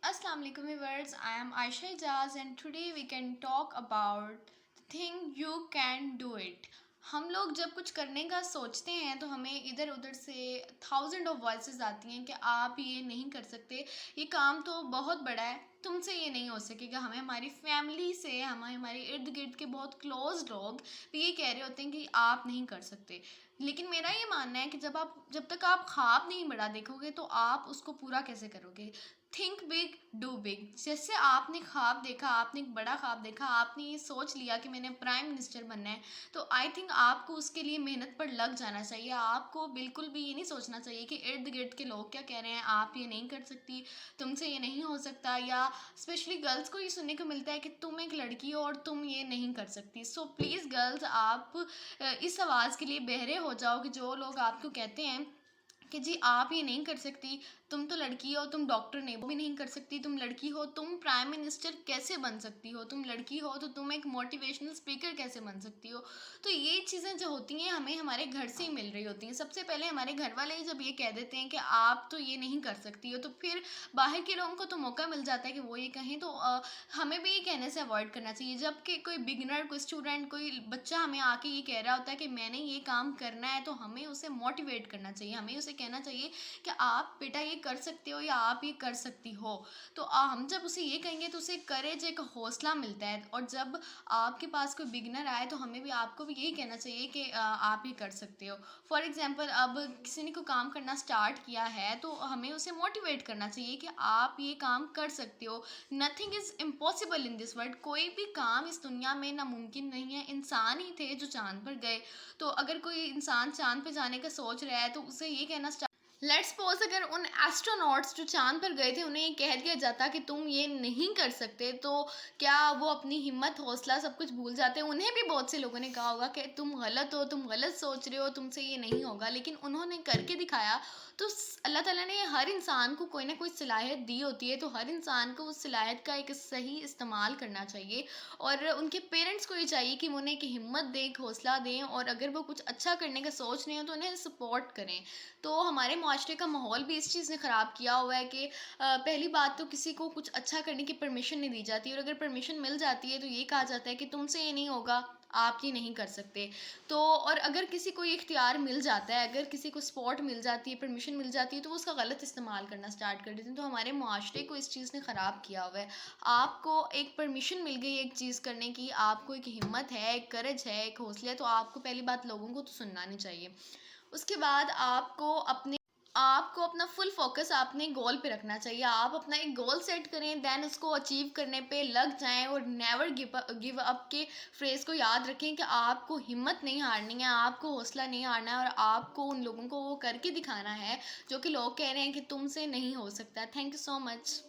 Assalamu alaikum viewers, I am Aisha Ijaz and today we can talk about the thing you can do it. हम लोग जब कुछ करने का सोचते हैं तो हमें इधर उधर से थाउजेंड ऑफ वॉइसेस आती हैं कि आप ये नहीं कर सकते, ये काम तो बहुत बड़ा है, तुमसे ये नहीं हो सकेगा। हमें हमारी फैमिली से, हमें हमारे इर्द गिर्द के बहुत क्लोज लोग भी ये कह रहे होते हैं कि आप नहीं कर सकते। लेकिन मेरा ये मानना है कि जब तक आप ख्वाब नहीं बड़ा देखोगे तो आप उसको पूरा कैसे करोगे। Think big do big. जैसे आपने ख्वाब देखा, आपने एक बड़ा ख्वाब देखा, आपने ये सोच लिया कि मैंने प्राइम मिनिस्टर बनना है, तो आई थिंक आपको उसके लिए मेहनत पर लग जाना चाहिए। आपको बिल्कुल भी ये नहीं सोचना चाहिए कि इर्द गिर्द के लोग क्या कह रहे हैं, आप ये नहीं कर सकती, तुमसे ये नहीं हो सकता। या स्पेशली गर्ल्स को ये सुनने को मिलता है कि तुम एक लड़की हो और तुम ये नहीं कर सकती। सो प्लीज़ गर्ल्स, आप इस आवाज़ के लिए बहरे हो जाओ कि जो लोग आपको कहते हैं कि जी आप ये नहीं कर सकती, तुम तो लड़की हो, तुम डॉक्टर नहीं वो भी नहीं कर सकती, तुम लड़की हो तुम प्राइम मिनिस्टर कैसे बन सकती हो, तुम लड़की हो तो तुम एक मोटिवेशनल स्पीकर कैसे बन सकती हो। तो ये चीज़ें जो होती हैं हमें हमारे घर से ही मिल रही होती हैं। सबसे पहले हमारे घर वाले ही जब ये कह देते हैं कि आप तो ये नहीं कर सकती हो, तो फिर बाहर के लोगों को तो मौका मिल जाता है कि वो ये कहें। तो हमें भी ये कहने से अवॉइड करना चाहिए। जबकि कोई बिगनर, कोई स्टूडेंट, कोई बच्चा हमें आके ये कह रहा होता है कि मैंने ये काम करना है, तो हमें उसे मोटिवेट करना चाहिए। हमें उसे कहना चाहिए कि आप बेटा ये कर सकते हो या आप ये कर सकती हो। तो हम जब उसे ये कहेंगे तो उसे करेज, एक हौसला मिलता है। और जब आपके पास कोई बिगनर आए तो हमें भी आपको भी यही कहना चाहिए कि आप ये कर सकते हो। फॉर एग्जांपल, अब किसी ने कोई काम करना स्टार्ट किया है तो हमें उसे मोटिवेट करना चाहिए कि आप ये काम कर सकते हो। Nothing is impossible in this world. कोई भी काम इस दुनिया में नामुमकिन नहीं है। इंसान ही थे जो चांद पर गए, तो अगर कोई इंसान चांद पे जाने का सोच रहा है तो उसे ये कहना लेट्स सपोज, अगर उन एस्ट्रोनॉट्स जो चांद पर गए थे उन्हें ये कह दिया जाता कि तुम ये नहीं कर सकते, तो क्या वो अपनी हिम्मत, हौसला सब कुछ भूल जाते? उन्हें भी बहुत से लोगों ने कहा होगा कि तुम गलत हो, तुम गलत सोच रहे हो, तुमसे ये नहीं होगा, लेकिन उन्होंने करके दिखाया। तो अल्लाह ताला ने हर इंसान को कोई ना कोई सलाहियत दी होती है, तो हर इंसान को उस सलाहियत का एक सही इस्तेमाल करना चाहिए। और उनके पेरेंट्स को ये चाहिए कि वो उन्हें एक हिम्मत दें, एक हौसला दें, और अगर वो कुछ अच्छा करने का सोच रहे हो तो उन्हें सपोर्ट करें। तो हमारे माशरे का माहौल भी इस चीज़ ने ख़राब किया हुआ है कि पहली बात तो किसी को कुछ अच्छा करने की परमिशन नहीं दी जाती, और अगर परमिशन मिल जाती है तो ये कहा जाता है कि तुमसे ये नहीं होगा, आप ये नहीं कर सकते। तो और अगर किसी को ये इख्तियार मिल जाता है, अगर किसी को सपोर्ट मिल जाती है, परमिशन मिल जाती है, तो वो उसका गलत इस्तेमाल करना स्टार्ट कर देते हैं। तो हमारे माशरे को इस चीज़ ने ख़राब किया हुआ है। आपको एक परमिशन मिल गई एक चीज़ करने की, आपको एक हिम्मत है, एक करज है, एक हौसला है, तो आपको पहली बात लोगों को तो सुनना नहीं चाहिए। उसके बाद आपको अपना फुल फोकस आपने गोल पे रखना चाहिए। आप अपना एक गोल सेट करें, देन उसको अचीव करने पे लग जाएं, और नेवर गिव अप के फ्रेज़ को याद रखें कि आपको हिम्मत नहीं हारनी है, आपको हौसला नहीं हारना है, और आपको उन लोगों को वो करके दिखाना है जो कि लोग कह रहे हैं कि तुमसे नहीं हो सकता। Thank you so much.